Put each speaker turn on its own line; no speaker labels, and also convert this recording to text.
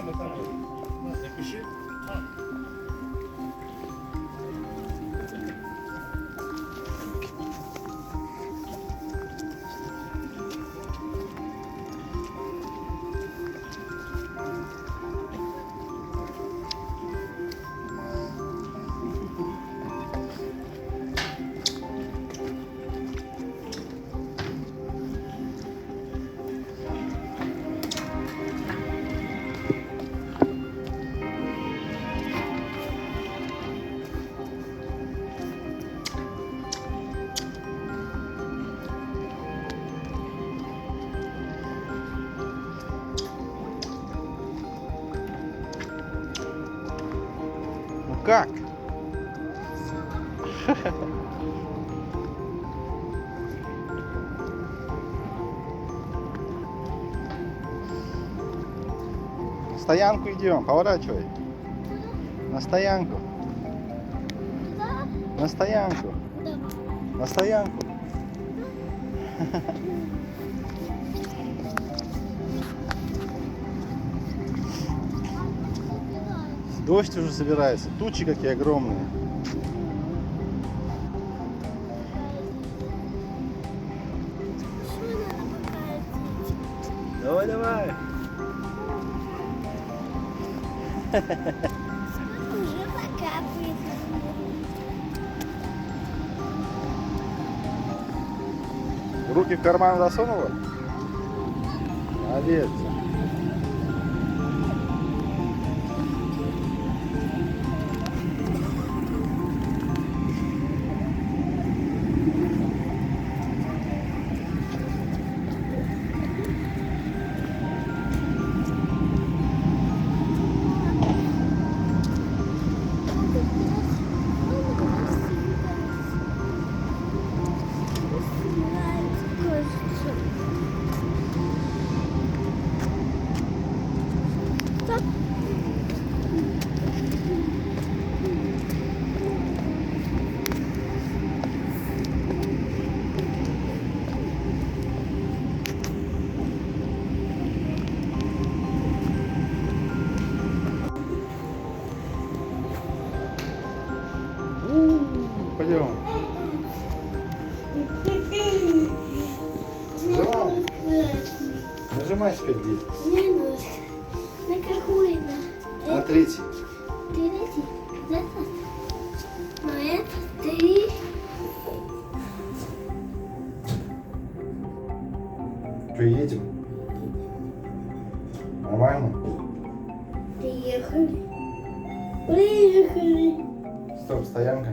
Напиши.
Ну как? На стоянку идем, поворачивай. На стоянку. На стоянку. На стоянку. Дождь уже собирается. Тучи какие огромные. Давай, давай.
Уже покапает.
Руки в карман засунула? Молодец. Пойдем. Нажимай теперь где?
Не нужно. На какой?
На третий.
Третий? Это? Но это три.
Что, едем? Нормально?
Приехали. Приехали.
Стоп, стоянка.